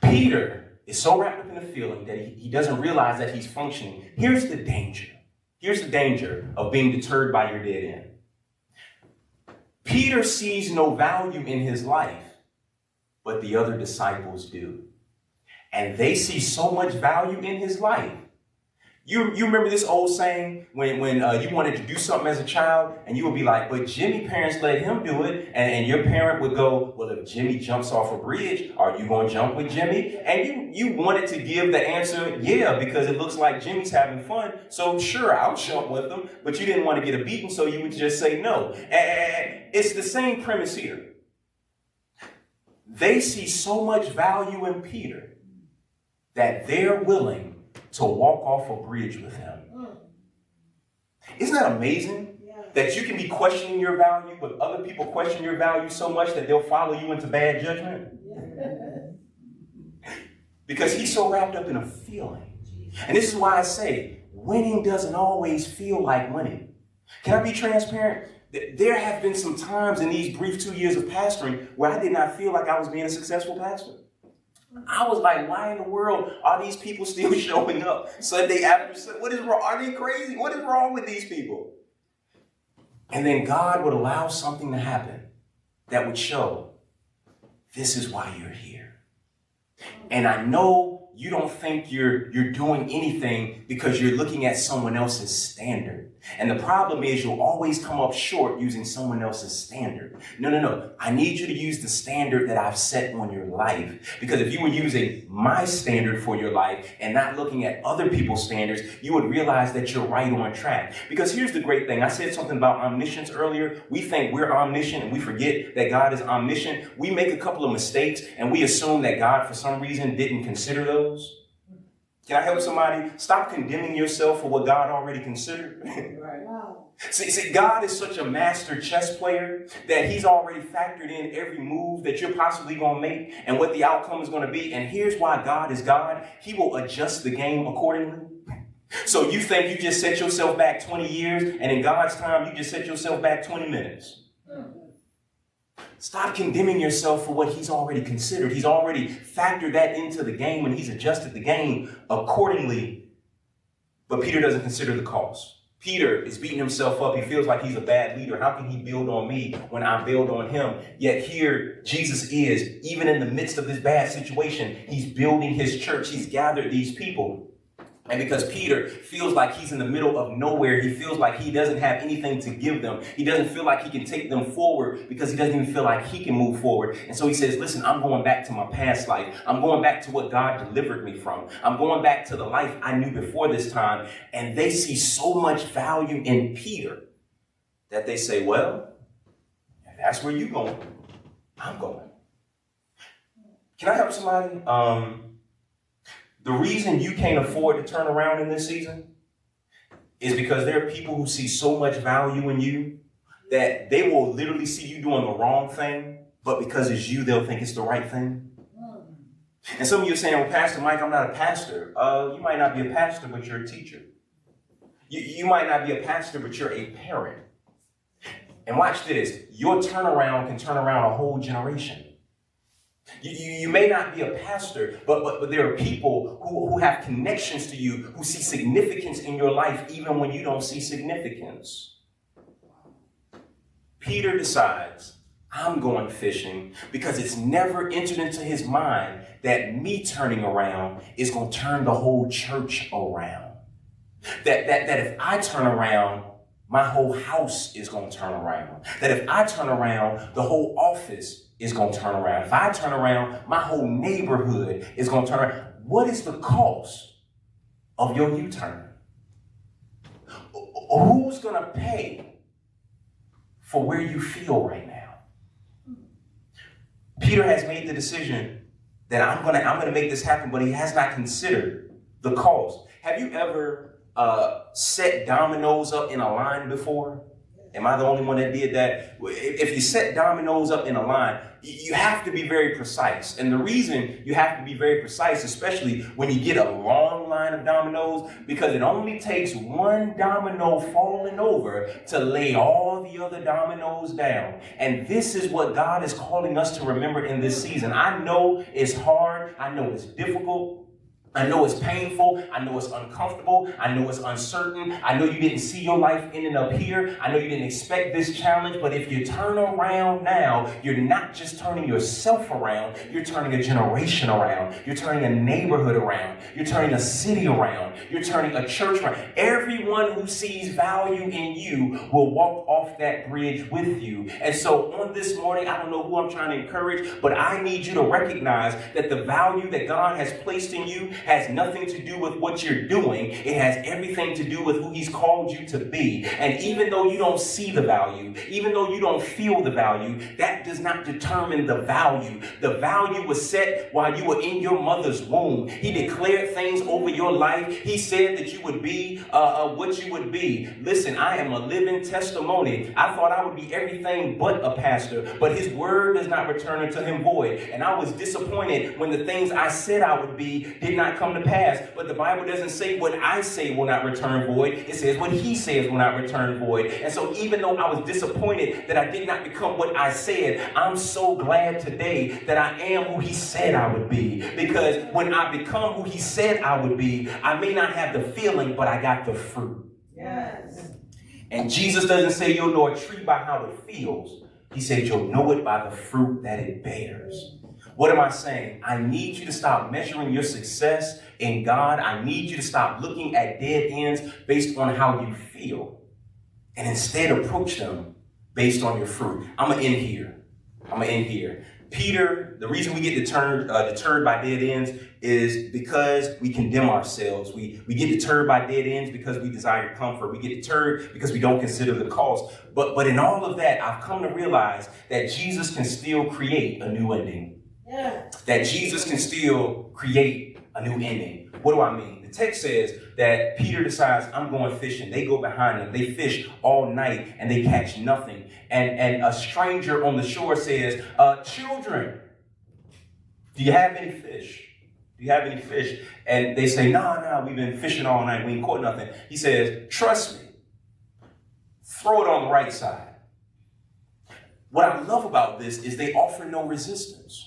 Peter is so wrapped up in the feeling that he doesn't realize that he's functioning. Here's the danger. Here's the danger of being deterred by your dead end. Peter sees no value in his life, but the other disciples do. And they see so much value in his life. You remember this old saying when you wanted to do something as a child and you would be like, but Jimmy parents let him do it. And your parent would go, well, if Jimmy jumps off a bridge, are you going to jump with Jimmy? And you wanted to give the answer, yeah, because it looks like Jimmy's having fun. So sure, I'll jump with him. But you didn't want to get a beating, so you would just say no. And it's the same premise here. They see so much value in Peter that they're willing to walk off a bridge with him. Isn't that amazing? That you can be questioning your value, but other people question your value so much that they'll follow you into bad judgment? Because he's so wrapped up in a feeling. And this is why I say, winning doesn't always feel like winning. Can I be transparent? There have been some times in these brief 2 years of pastoring where I did not feel like I was being a successful pastor. I was like, why in the world are these people still showing up Sunday after Sunday? What is wrong? Are they crazy? What is wrong with these people? And then God would allow something to happen that would show, this is why you're here. And I know you don't think you're doing anything because you're looking at someone else's standard. And the problem is you'll always come up short using someone else's standard. No. I need you to use the standard that I've set on your life. Because if you were using my standard for your life and not looking at other people's standards, you would realize that you're right on track. Because here's the great thing. I said something about omniscience earlier. We think we're omniscient and we forget that God is omniscient. We make a couple of mistakes and we assume that God, for some reason, didn't consider those. Can I help somebody? Stop condemning yourself for what God already considered. Right. See, God is such a master chess player that he's already factored in every move that you're possibly going to make and what the outcome is going to be. And here's why God is God. He will adjust the game accordingly. So you think you just set yourself back 20 years, and in God's time, you just set yourself back 20 minutes. Stop condemning yourself for what he's already considered. He's already factored that into the game, and he's adjusted the game accordingly. But Peter doesn't consider the cost. Peter is beating himself up. He feels like he's a bad leader. How can he build on me when I build on him? Yet here Jesus is, even in the midst of this bad situation, he's building his church. He's gathered these people. And because Peter feels like he's in the middle of nowhere, he feels like he doesn't have anything to give them. He doesn't feel like he can take them forward because he doesn't even feel like he can move forward. And so he says, listen, I'm going back to my past life. I'm going back to what God delivered me from. I'm going back to the life I knew before this time. And they see so much value in Peter that they say, well, if that's where you're going, I'm going. Can I help somebody? The reason you can't afford to turn around in this season is because there are people who see so much value in you that they will literally see you doing the wrong thing, but because it's you, they'll think it's the right thing. And some of you are saying, well, Pastor Mike, I'm not a pastor. You might not be a pastor, but you're a teacher. You might not be a pastor, but you're a parent. And watch this. Your turnaround can turn around a whole generation. You may not be a pastor, but there are people who have connections to you, who see significance in your life, even when you don't see significance. Peter decides, I'm going fishing because it's never entered into his mind that me turning around is going to turn the whole church around. That if I turn around, my whole house is going to turn around. That if I turn around, the whole office is going to turn around. If I turn around, my whole neighborhood is going to turn around. What is the cost of your U-turn? Who's going to pay for where you feel right now? Peter has made the decision that I'm going to make this happen, but he has not considered the cost. Have you ever set dominoes up in a line before? Am I the only one that did that? If you set dominoes up in a line, you have to be very precise. And the reason you have to be very precise, especially when you get a long line of dominoes, because it only takes one domino falling over to lay all the other dominoes down. And this is what God is calling us to remember in this season. I know it's hard. I know it's difficult. I know it's painful. I know it's uncomfortable. I know it's uncertain. I know you didn't see your life ending up here. I know you didn't expect this challenge, but if you turn around now, you're not just turning yourself around, you're turning a generation around. You're turning a neighborhood around. You're turning a city around. You're turning a church around. Everyone who sees value in you will walk off that bridge with you. And so on this morning, I don't know who I'm trying to encourage, but I need you to recognize that the value that God has placed in you has nothing to do with what you're doing. It has everything to do with who he's called you to be. And even though you don't see the value, even though you don't feel the value, that does not determine the value. The value was set while you were in your mother's womb. He declared things over your life. He said that you would be what you would be. Listen, I am a living testimony. I thought I would be everything but a pastor, but his word does not return unto him void. And I was disappointed when the things I said I would be did not come to pass. But the Bible doesn't say what I say will not return void. It says what he says will not return void. And so even though I was disappointed that I did not become what I said, I'm so glad today that I am who he said I would be. Because when I become who he said I would be, I may not have the feeling, but I got the fruit. Yes. And Jesus doesn't say you'll know a tree by how it feels. He said you'll know it by the fruit that it bears. What am I saying? I need you to stop measuring your success in God. I need you to stop looking at dead ends based on how you feel, and instead approach them based on your fruit. I'm going to end here. Peter, the reason we get deterred by dead ends is because we condemn ourselves. We get deterred by dead ends because we desire comfort. We get deterred because we don't consider the cost. But in all of that, I've come to realize that Jesus can still create a new ending. Yeah. That Jesus can still create a new ending. What do I mean? The The text says that Peter decides, I'm going fishing. They go behind him. They fish all night and they catch nothing. And a stranger on the shore says, children, do you have any fish? Do you have any fish? And they say, no, we've been fishing all night. We ain't caught nothing. He says, trust me. Throw it on the right side. What I love about this is they offer no resistance.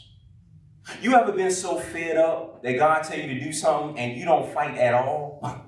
You ever been so fed up that God tell you to do something and you don't fight at all?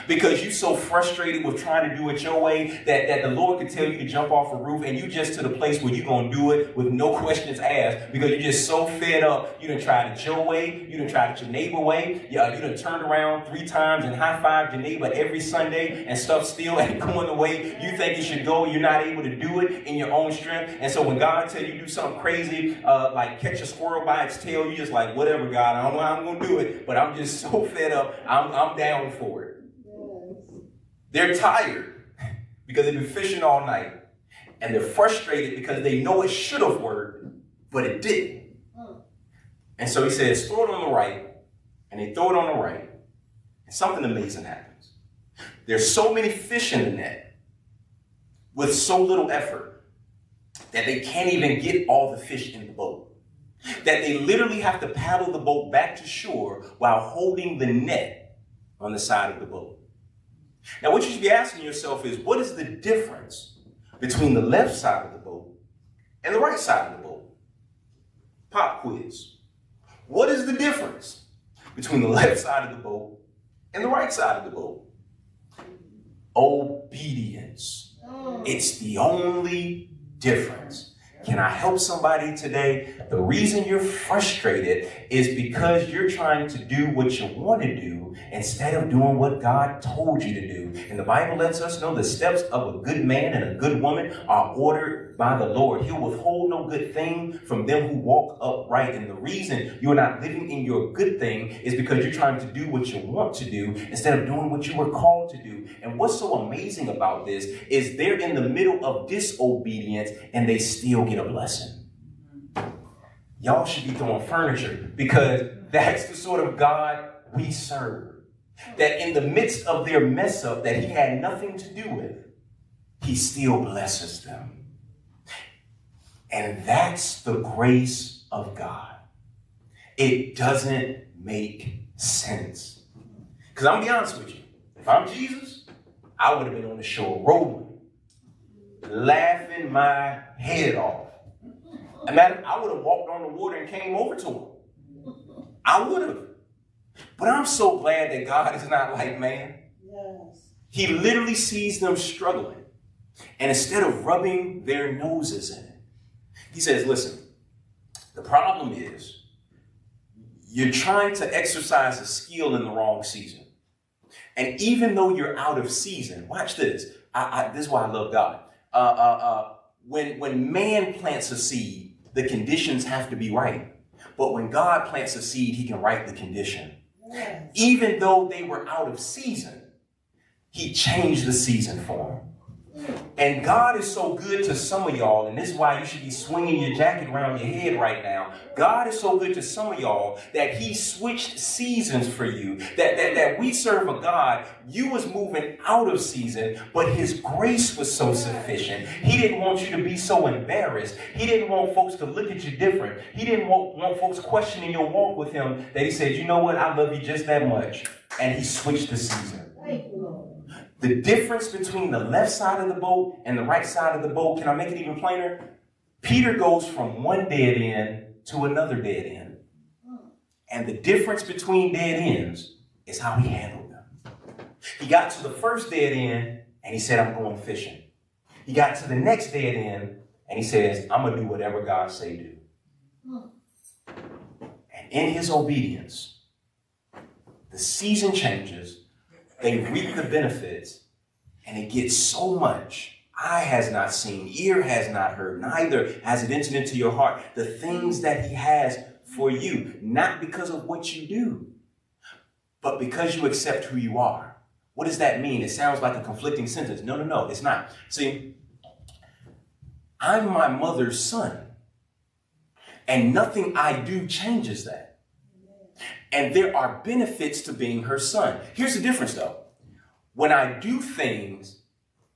Because you're so frustrated with trying to do it your way that the Lord can tell you to jump off a roof and you just to the place where you're going to do it with no questions asked because you're just so fed up. You done tried it your way. You done tried it your neighbor way. You done turned around 3 times and high-fived your neighbor every Sunday and stuff still ain't going the way you think it should go. You're not able to do it in your own strength. And so when God tell you to do something crazy, like catch a squirrel by its tail, you just like, whatever, God, I don't know how I'm going to do it, but I'm just so fed up. I'm down for it. They're tired because they've been fishing all night. And they're frustrated because they know it should have worked, but it didn't. And so he says, throw it on the right. And they throw it on the right. And something amazing happens. There's so many fish in the net with so little effort that they can't even get all the fish in the boat. That they literally have to paddle the boat back to shore while holding the net on the side of the boat. Now, what you should be asking yourself is, what is the difference between the left side of the boat and the right side of the boat? Pop quiz. What is the difference between the left side of the boat and the right side of the boat? Obedience. It's the only difference. Can I help somebody today? The reason you're frustrated is because you're trying to do what you want to do instead of doing what God told you to do. And the Bible lets us know the steps of a good man and a good woman are ordered by the Lord. He'll withhold no good thing from them who walk upright. And the reason you're not living in your good thing is because you're trying to do what you want to do instead of doing what you were called to do. And what's so amazing about this is they're in the middle of disobedience and they still get a blessing. Y'all should be throwing furniture because that's the sort of God we serve. That in the midst of their mess up that he had nothing to do with, he still blesses them. And that's the grace of God. It doesn't make sense. Because I'm going to be honest with you. If I'm Jesus, I would have been on the shore rolling, laughing my head off. Imagine, I would have walked on the water and came over to him. I would have. But I'm so glad that God is not like man. Yes. He literally sees them struggling. And instead of rubbing their noses in it, he says, listen, the problem is you're trying to exercise a skill in the wrong season. And even though you're out of season, watch this. This is why I love God. When man plants a seed, the conditions have to be right. But when God plants a seed, he can right the condition. Yes. Even though they were out of season, he changed the season for them. And God is so good to some of y'all, and this is why you should be swinging your jacket around your head right now. God is so good to some of y'all that he switched seasons for you. That we serve a God, you was moving out of season, but his grace was so sufficient. He didn't want you to be so embarrassed. He didn't want folks to look at you different. He didn't want folks questioning your walk with him, that he said, you know what, I love you just that much. And he switched the season. Thank you, Lord. The difference between the left side of the boat and the right side of the boat, can I make it even plainer? Peter goes from one dead end to another dead end. And the difference between dead ends is how he handled them. He got to the first dead end and he said, I'm going fishing. He got to the next dead end and he says, I'm going to do whatever God say do. And in his obedience, the season changes. They reap the benefits, and it gets so much. Eye has not seen, ear has not heard, neither has it entered into your heart. The things that he has for you, not because of what you do, but because you accept who you are. What does that mean? It sounds like a conflicting sentence. No, it's not. See, I'm my mother's son, and nothing I do changes that. And there are benefits to being her son. Here's the difference though. When I do things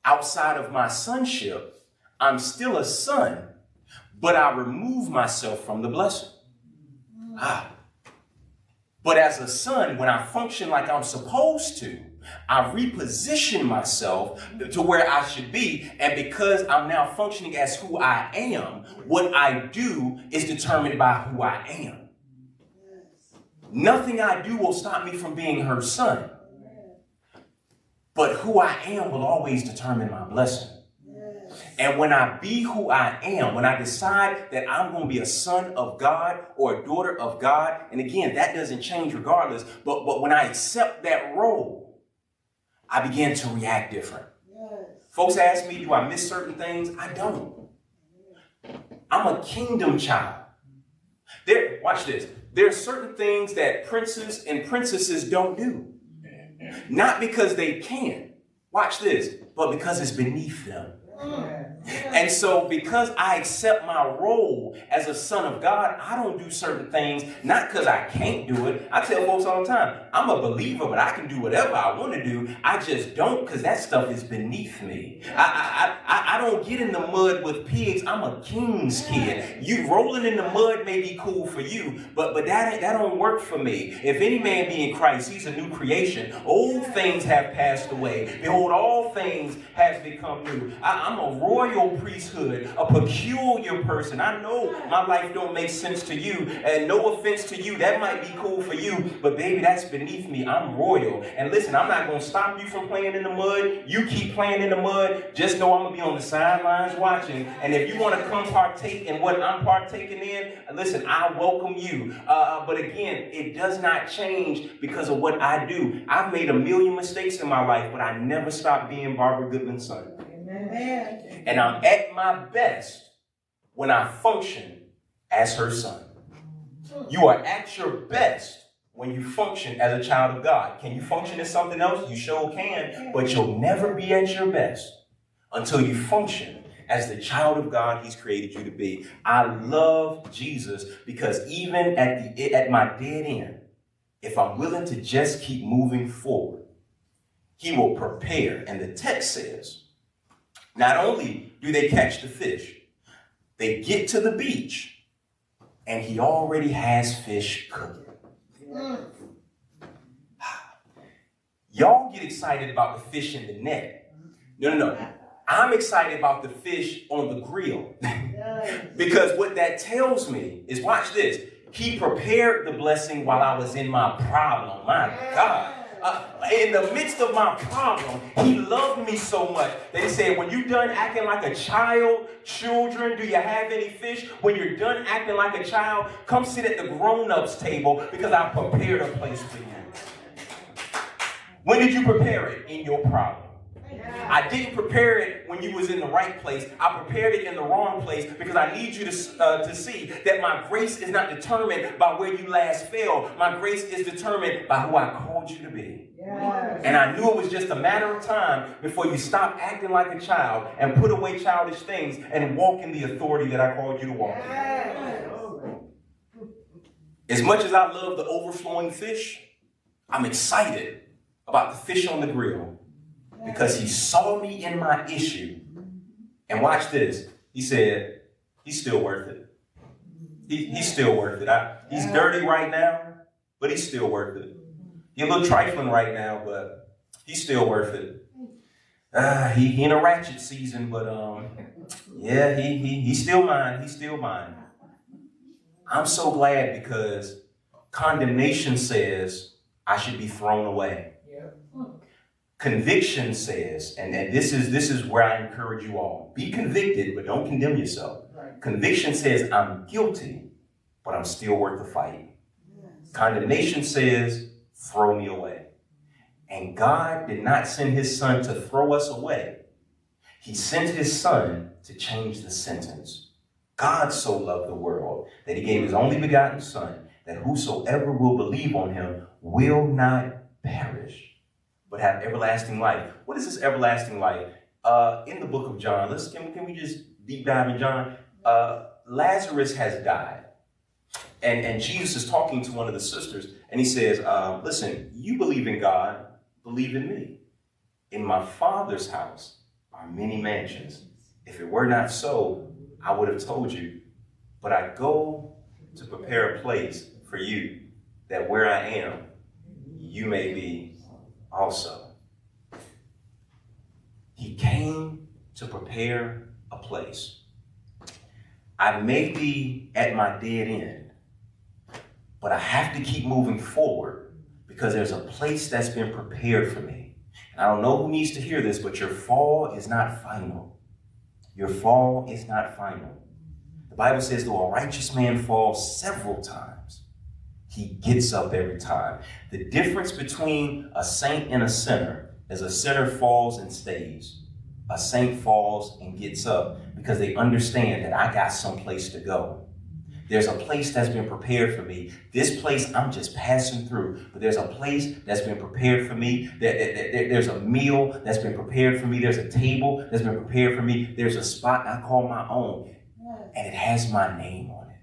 outside of my sonship, I'm still a son, but I remove myself from the blessing. But as a son, when I function like I'm supposed to, I reposition myself to where I should be. And because I'm now functioning as who I am, what I do is determined by who I am. Nothing I do will stop me from being her son. But who I am will always determine my blessing. And when I be who I am, when I decide that I'm going to be a son of God or a daughter of God, and again, that doesn't change regardless, but when I accept that role, I begin to react different. Folks ask me, do I miss certain things? I don't. I'm a kingdom child. Watch this. There are certain things that princes and princesses don't do. Not because they can, watch this, but because it's beneath them. And so because I accept my role as a son of God, I don't do certain things, not because I can't do it. I tell folks all the time, I'm a believer, but I can do whatever I want to do. I just don't because that stuff is beneath me. I don't get in the mud with pigs. I'm a king's kid. You rolling in the mud may be cool for you, but that don't work for me. If any man be in Christ, he's a new creation. Old things have passed away. Behold, all things have become new. I'm a royal priesthood, a peculiar person. I know my life don't make sense to you, and no offense to you, that might be cool for you, but baby, that's beneath me. I'm royal. And listen, I'm not going to stop you from playing in the mud. You keep playing in the mud. Just know I'm going to be on the sidelines watching. And if you want to come partake in what I'm partaking in, listen, I welcome you. But again, it does not change because of what I do. I've made a million mistakes in my life, but I never stopped being Barbara Goodman's son. Amen. And I'm at my best when I function as her son. You are at your best when you function as a child of God. Can you function as something else? You sure can, but you'll never be at your best until you function as the child of God he's created you to be. I love Jesus because even at my dead end, if I'm willing to just keep moving forward, he will prepare. And the text says, not only do they catch the fish, they get to the beach, and he already has fish cooking. Y'all get excited about the fish in the net. No. I'm excited about the fish on the grill. Because what that tells me is, watch this, he prepared the blessing while I was in my problem. My God. In the midst of my problem, he loved me so much that he said, when you're done acting like a child, children, do you have any fish? When you're done acting like a child, come sit at the grown-ups table because I prepared a place for you. When did you prepare it? In your problem. I didn't prepare it when you was in the right place. I prepared it in the wrong place because I need you to see that my grace is not determined by where you last fell. My grace is determined by who I called you to be. Yes. And I knew it was just a matter of time before you stop acting like a child and put away childish things and walk in the authority that I called you to walk in. As much as I love the overflowing fish, I'm excited about the fish on the grill. Because he saw me in my issue. And watch this. He said, he's still worth it. He's still worth it. He's dirty right now, but he's still worth it. He's a little trifling right now, but he's still worth it. He in a ratchet season, but yeah, he's still mine. He's still mine. I'm so glad because condemnation says I should be thrown away. Conviction says, and this is where I encourage you all, be convicted, but don't condemn yourself. Right. Conviction says I'm guilty, but I'm still worth the fight. Yes. Condemnation says, throw me away. And God did not send his son to throw us away. He sent his son to change the sentence. God so loved the world that he gave his only begotten son, that whosoever will believe on him will not perish, but have everlasting life. What is this everlasting life? In the book of John, can we just deep dive in John? Lazarus has died. And Jesus is talking to one of the sisters, and he says, listen, you believe in God, believe in me. In my Father's house are many mansions. If it were not so, I would have told you. But I go to prepare a place for you, that where I am, you may be also. He came to prepare a place. I may be at my dead end, but I have to keep moving forward because there's a place that's been prepared for me. And I don't know who needs to hear this, but your fall is not final. Your fall is not final. The Bible says, though a righteous man falls several times, he gets up every time. The difference between a saint and a sinner is a sinner falls and stays. A saint falls and gets up because they understand that I got someplace to go. There's a place that's been prepared for me. This place I'm just passing through, but there's a place that's been prepared for me. There's a meal that's been prepared for me. There's a table that's been prepared for me. There's a spot I call my own, and it has my name on it.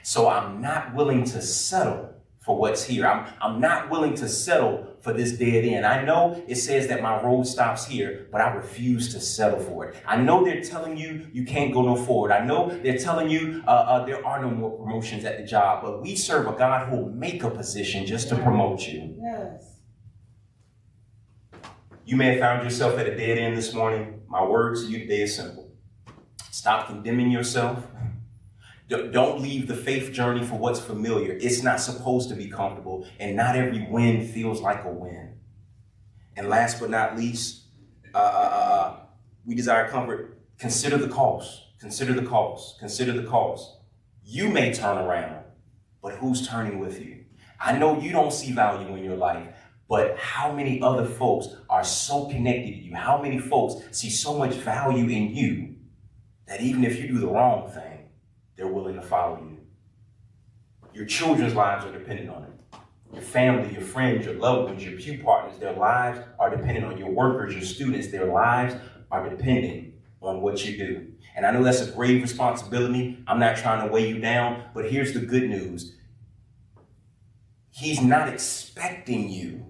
So I'm not willing to settle for what's here. I'm not willing to settle for this dead end. I know it says that my road stops here, but I refuse to settle for it. I know they're telling you you can't go no forward. I know they're telling you there are no more promotions at the job, but we serve a God who will make a position just to promote you. Yes. You may have found yourself at a dead end this morning. My word to you today is simple. Stop condemning yourself. Don't leave the faith journey for what's familiar. It's not supposed to be comfortable, and not every win feels like a win. And last but not least, we desire comfort. Consider the cost. Consider the cost. Consider the cost. You may turn around, but who's turning with you? I know you don't see value in your life, but how many other folks are so connected to you? How many folks see so much value in you that even if you do the wrong thing, they're willing to follow you? Your children's lives are dependent on it. Your family, your friends, your loved ones, your pew partners, their lives are dependent on your workers, your students. Their lives are dependent on what you do. And I know that's a grave responsibility. I'm not trying to weigh you down, but here's the good news. He's not expecting you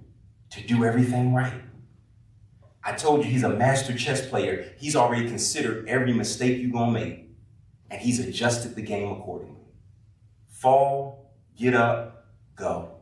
to do everything right. I told you he's a master chess player. He's already considered every mistake you're going to make, and he's adjusted the game accordingly. Fall, get up, go.